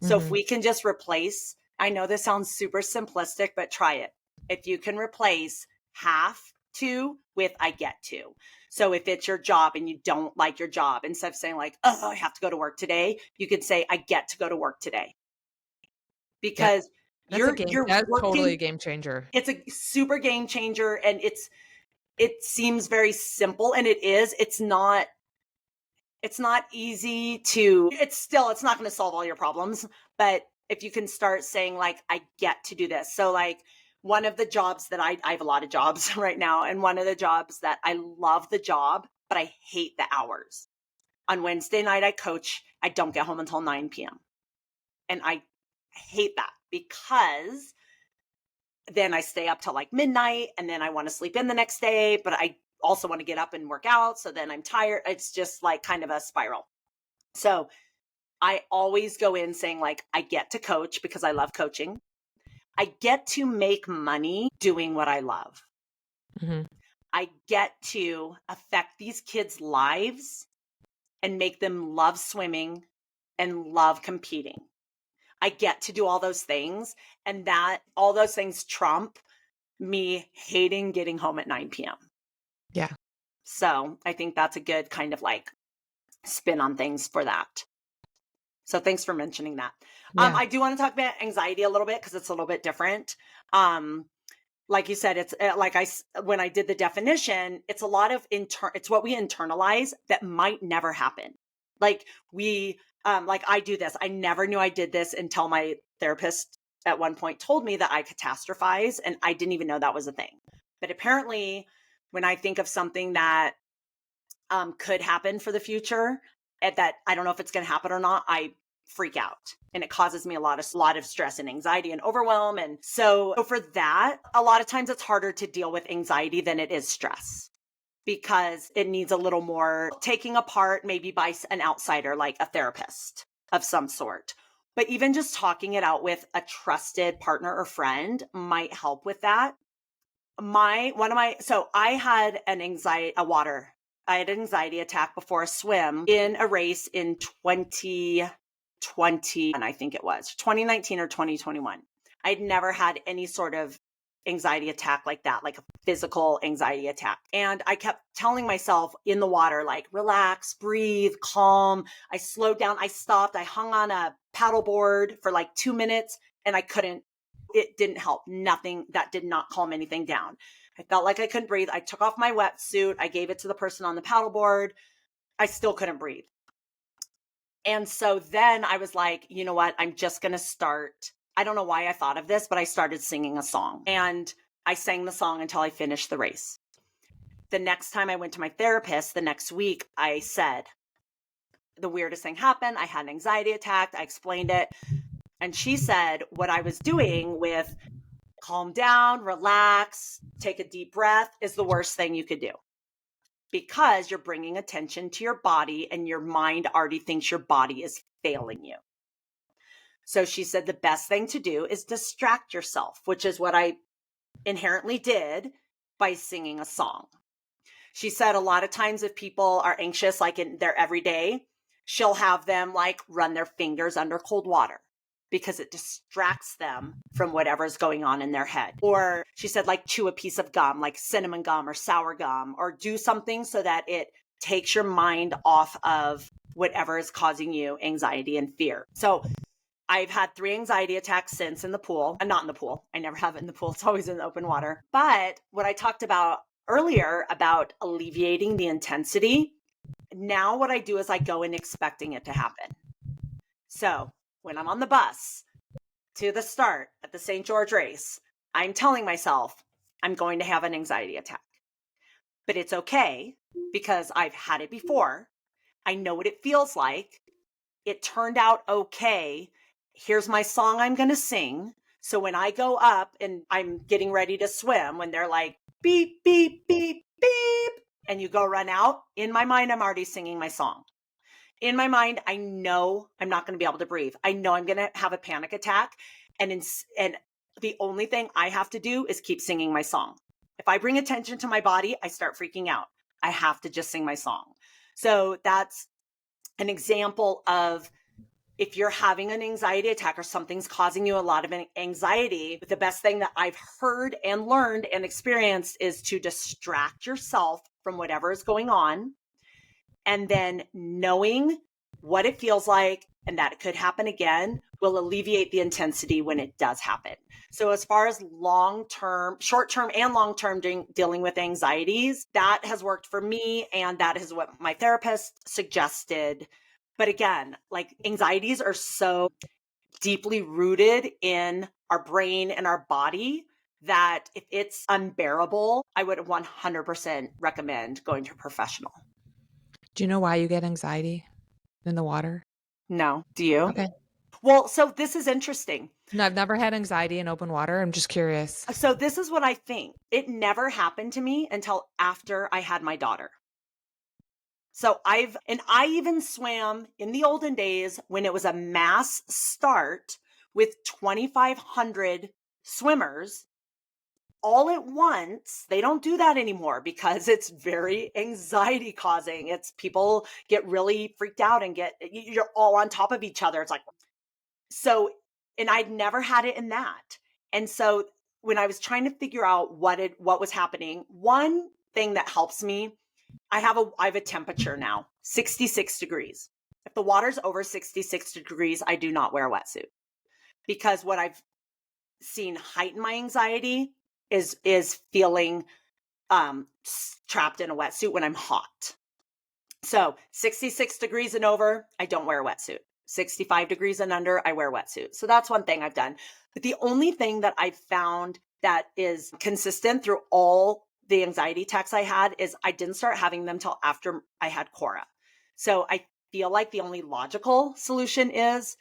So if we can just replace, I know this sounds super simplistic, but try it. If you can replace have to with I get to. So if it's your job and you don't like your job, instead of saying like, oh, I have to go to work today, you could say, I get to go to work today. Because that's you're that's working, totally a game changer. It's a super game changer. And it seems very simple, and it is. It's not easy to, it's not going to solve all your problems. But if you can start saying like, I get to do this. So like, one of the jobs that I have a lot of jobs right now. And one of the jobs that I love the job, but I hate the hours. On Wednesday night, I coach. I don't get home until 9 p.m. And I hate that because then I stay up till like midnight, and then I want to sleep in the next day, but I also want to get up and work out. So then I'm tired. It's just like kind of a spiral. So I always go in saying like, I get to coach because I love coaching. I get to make money doing what I love. Mm-hmm. I get to affect these kids' lives and make them love swimming and love competing. I get to do all those things, and that all those things trump me hating getting home at 9 p.m. Yeah. So I think that's a good kind of like spin on things for that. So thanks for mentioning that. Yeah. I do want to talk about anxiety a little bit because it's a little bit different. Like you said, it's like when I did the definition, it's a lot of it's what we internalize that might never happen. Like we like I do this. I never knew I did this until my therapist at one point told me that I catastrophize, and I didn't even know that was a thing. But apparently, when I think of something that could happen for the future, and that I don't know if it's going to happen or not, I freak out, and it causes me a lot of stress and anxiety and overwhelm. And so for that, a lot of times it's harder to deal with anxiety than it is stress, because it needs a little more taking apart, maybe by an outsider, like a therapist of some sort. But even just talking it out with a trusted partner or friend might help with that. So I had an anxiety attack before a swim in a race in 2020, and I think it was 2019 or 2021. I'd never had any sort of anxiety attack like that, like a physical anxiety attack. And I kept telling myself in the water, like, relax, breathe, calm. I slowed down. I stopped. I hung on a paddleboard for like 2 minutes, and it didn't help. Nothing. That did not calm anything down. I felt like I couldn't breathe. I took off my wetsuit. I gave it to the person on the paddleboard. I still couldn't breathe. And so then I was like, you know what? I'm just going to start. I don't know why I thought of this, but I started singing a song, and I sang the song until I finished the race. The next time I went to my therapist, the next week, I said, the weirdest thing happened. I had an anxiety attack. I explained it. And she said what I was doing with calm down, relax, take a deep breath is the worst thing you could do, because you're bringing attention to your body, and your mind already thinks your body is failing you. So she said the best thing to do is distract yourself, which is what I inherently did by singing a song. She said a lot of times if people are anxious, like in their everyday, she'll have them like run their fingers under cold water, because it distracts them from whatever's going on in their head. Or she said, like, chew a piece of gum, like cinnamon gum or sour gum, or do something so that it takes your mind off of whatever is causing you anxiety and fear. So I've had 3 anxiety attacks since in the pool. I'm not in the pool. I never have it in the pool. It's always in the open water. But what I talked about earlier about alleviating the intensity, now what I do is I go in expecting it to happen. So when I'm on the bus to the start at the St. George race, I'm telling myself I'm going to have an anxiety attack. But it's okay, because I've had it before. I know what it feels like. It turned out okay. Here's my song I'm going to sing. So when I go up and I'm getting ready to swim, when they're like, beep, beep, beep, beep, and you go run out, in my mind, I'm already singing my song. In my mind, I know I'm not going to be able to breathe. I know I'm going to have a panic attack. And the only thing I have to do is keep singing my song. If I bring attention to my body, I start freaking out. I have to just sing my song. So that's an example of, if you're having an anxiety attack or something's causing you a lot of anxiety, the best thing that I've heard and learned and experienced is to distract yourself from whatever is going on. And then knowing what it feels like and that it could happen again will alleviate the intensity when it does happen. So as far as short-term and long-term dealing with anxieties, that has worked for me, and that is what my therapist suggested. But again, like, anxieties are so deeply rooted in our brain and our body that if it's unbearable, I would 100% recommend going to a professional. Do you know why you get anxiety in the water? No. Do you? Okay. Well, so this is interesting. No, I've never had anxiety in open water. I'm just curious. So this is what I think. It never happened to me until after I had my daughter. So I even swam in the olden days when it was a mass start with 2,500 swimmers all at once. They don't do that anymore because it's very anxiety causing. It's people get really freaked out and you're all on top of each other. It's like, so, and I'd never had it in that. And so when I was trying to figure out what was happening, one thing that helps me, I have a temperature now, 66 degrees. If the water's over 66 degrees, I do not wear a wetsuit, because what I've seen heighten my anxiety is feeling trapped in a wetsuit when I'm hot. So 66 degrees and over, I don't wear a wetsuit. 65 degrees and under, I wear wetsuits. So that's one thing I've done. But the only thing that I've found that is consistent through all the anxiety attacks I had is I didn't start having them till after I had Cora. So I feel like the only logical solution is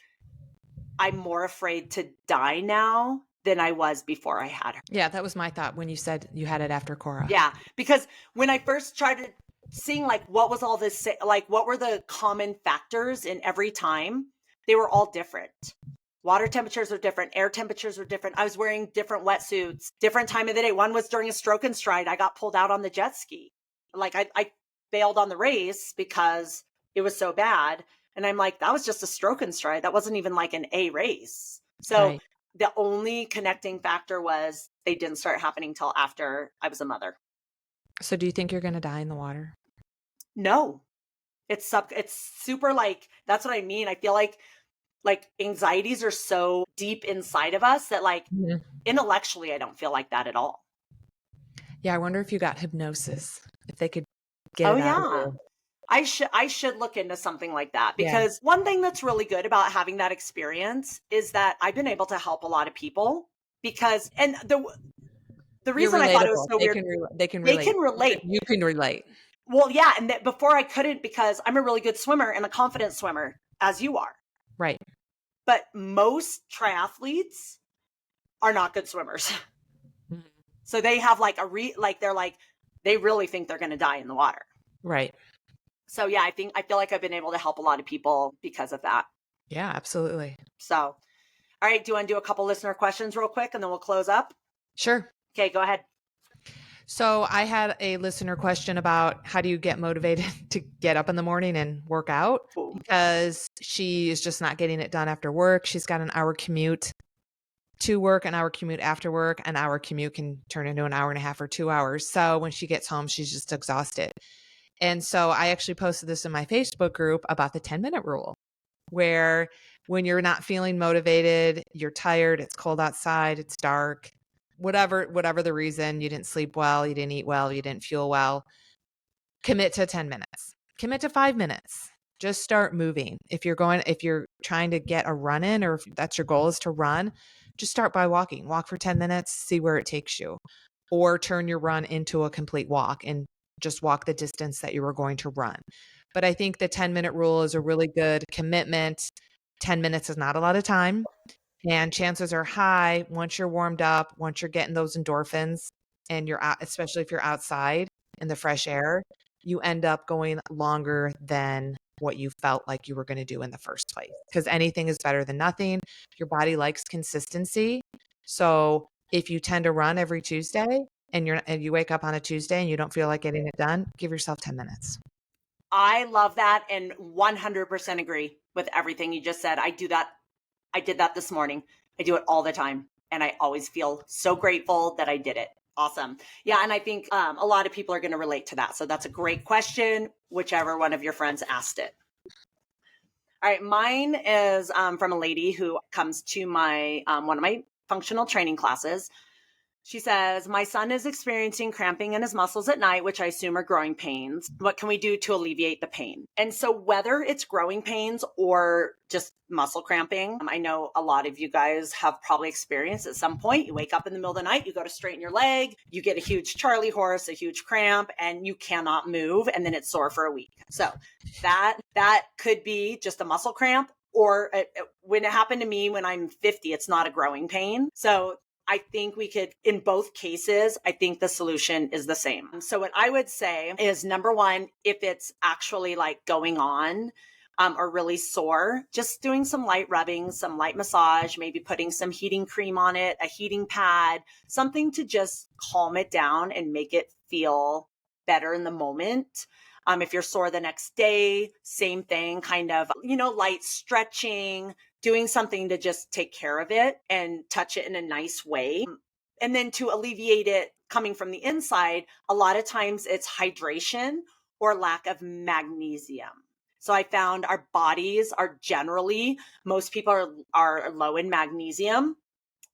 I'm more afraid to die now than I was before I had her. Yeah, that was my thought when you said you had it after Cora. Yeah, because when I first started seeing like what was all this, like what were the common factors in every time, they were all different. Water temperatures are different. Air temperatures are different. I was wearing different wetsuits, different time of the day. One was during a stroke and stride. I got pulled out on the jet ski. Like I bailed on the race because it was so bad. And I'm like, that was just a stroke and stride. That wasn't even like an A race. So Right. the only connecting factor was they didn't start happening till after I was a mother. So do you think you're going to die in the water? No, it's super like, that's what I mean. I feel like anxieties are so deep inside of us that like intellectually, I don't feel like that at all. Yeah. I wonder if you got hypnosis, if they could get Oh it out of yeah. you. I should look into something like that because one thing that's really good about having that experience is that I've been able to help a lot of people because, and the reason I thought it was so weird, They can they relate. can relate. You can relate. Well, yeah. And that before I couldn't because I'm a really good swimmer and a confident swimmer as you are. Right. But most triathletes are not good swimmers. Mhm. So they have like they really think they're going to die in the water. Right. So yeah, I feel like I've been able to help a lot of people because of that. Yeah, absolutely. So, all right. Do you want to do a couple listener questions real quick and then we'll close up? Sure. Okay, go ahead. So I had a listener question about how do you get motivated to get up in the morning and work out because she is just not getting it done after work. She's got an hour commute to work, an hour commute after work. An hour commute can turn into an hour and a half or 2 hours. So when she gets home, she's just exhausted. And so I actually posted this in my Facebook group about the 10-minute rule, where when you're not feeling motivated, you're tired, it's cold outside, it's dark, whatever the reason, you didn't sleep well, you didn't eat well, you didn't fuel well, commit to 10 minutes, commit to 5 minutes. Just start moving. If you're trying to get a run in, or if that's your goal is to run, just start by walking. Walk for 10 minutes, see where it takes you, or turn your run into a complete walk and just walk the distance that you were going to run. But I think the 10-minute rule is a really good commitment. 10 minutes is not a lot of time. And chances are high, once you're warmed up, once you're getting those endorphins and you're out, especially if you're outside in the fresh air, you end up going longer than what you felt like you were going to do in the first place. Because anything is better than nothing. Your body likes consistency. So if you tend to run every Tuesday and you wake up on a Tuesday and you don't feel like getting it done, give yourself 10 minutes. I love that and 100% agree with everything you just said. I do that. I did that this morning. I do it all the time. And I always feel so grateful that I did it. Awesome. Yeah. And I think a lot of people are going to relate to that. So that's a great question, whichever one of your friends asked it. All right. Mine is from a lady who comes to my one of my functional training classes. She says, my son is experiencing cramping in his muscles at night, which I assume are growing pains. What can we do to alleviate the pain? And so whether it's growing pains or just muscle cramping, I know a lot of you guys have probably experienced at some point, you wake up in the middle of the night, you go to straighten your leg, you get a huge Charlie horse, a huge cramp, and you cannot move. And then it's sore for a week. So that could be just a muscle cramp, or when it happened to me when I'm 50, it's not a growing pain. So I think we could, in both cases, I think the solution is the same. So what I would say is, number one, if it's actually like going on or really sore, just doing some light rubbing, some light massage, maybe putting some heating cream on it, a heating pad, something to just calm it down and make it feel better in the moment. If you're sore the next day, same thing, kind of, light stretching, doing something to just take care of it and touch it in a nice way. And then to alleviate it coming from the inside, a lot of times it's hydration or lack of magnesium. So I found our bodies are generally, most people are low in magnesium.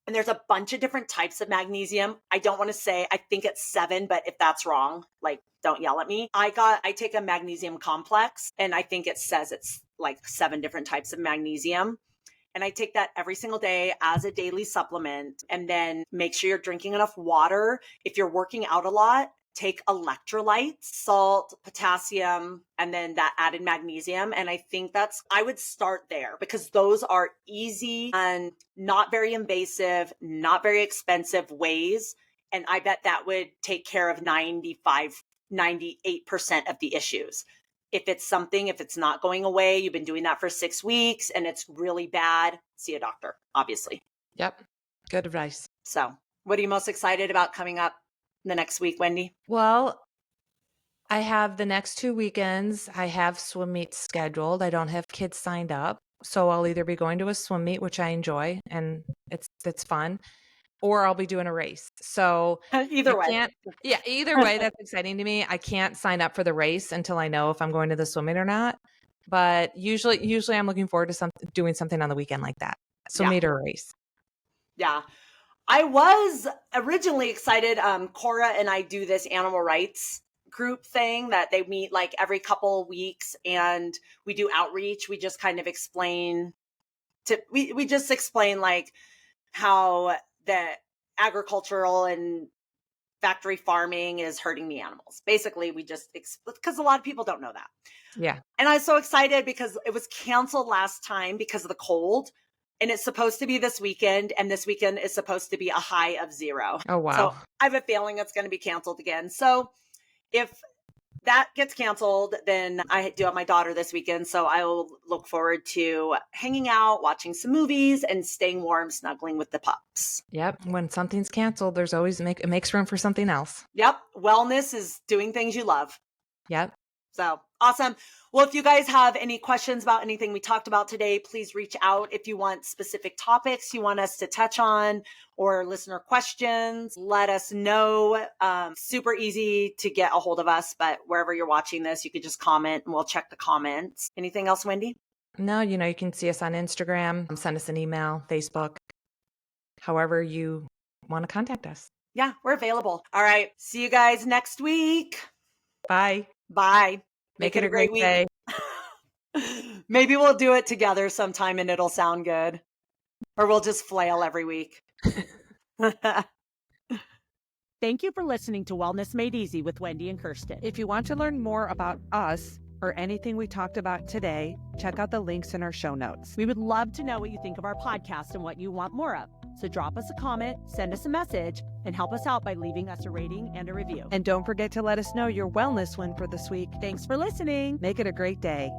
And there's a bunch of different types of magnesium. I don't want to say, I think it's 7, but if that's wrong, like, don't yell at me. I take a magnesium complex and I think it says it's like 7 different types of magnesium. And I take that every single day as a daily supplement. And then make sure you're drinking enough water. If you're working out a lot, take electrolytes, salt, potassium, and then that added magnesium. And I think I would start there because those are easy and not very invasive, not very expensive ways. And I bet that would take care of 98% of the issues. If it's not going away, you've been doing that for 6 weeks and it's really bad, see a doctor, obviously. Yep. Good advice. So what are you most excited about coming up the next week, Wendy? Well, I have the next 2 weekends. I have swim meets scheduled. I don't have kids signed up. So I'll either be going to a swim meet, which I enjoy and it's fun, or I'll be doing a race. So either way. Either way, that's exciting to me. I can't sign up for the race until I know if I'm going to the swim meet or not. But usually I'm looking forward to doing something on the weekend like that. Swim meet or a race. Yeah. I was originally excited. Cora and I do this animal rights group thing that they meet like every couple of weeks and we do outreach. We just kind of explain we just explain like how the agricultural and factory farming is hurting the animals. Basically, we just, because a lot of people don't know that. Yeah. And I was so excited because it was canceled last time because of the cold. And it's supposed to be this weekend. And this weekend is supposed to be a high of 0. Oh, wow. So I have a feeling it's going to be canceled again. So if that gets canceled, then I do have my daughter this weekend. So I will look forward to hanging out, watching some movies and staying warm, snuggling with the pups. Yep. When something's canceled, there's always it makes room for something else. Yep. Wellness is doing things you love. Yep. So awesome. Well, if you guys have any questions about anything we talked about today, please reach out. If you want specific topics you want us to touch on or listener questions, let us know. Super easy to get a hold of us, but wherever you're watching this, you could just comment and we'll check the comments. Anything else, Wendy? No, you can see us on Instagram, send us an email, Facebook, however you want to contact us. Yeah, we're available. All right. See you guys next week. Bye. Bye. Make it a great day. Maybe we'll do it together sometime and it'll sound good. Or we'll just flail every week. Thank you for listening to Wellness Made Easy with Wendy and Kirsten. If you want to learn more about us or anything we talked about today, check out the links in our show notes. We would love to know what you think of our podcast and what you want more of. So drop us a comment, send us a message, and help us out by leaving us a rating and a review. And don't forget to let us know your wellness win for this week. Thanks for listening. Make it a great day.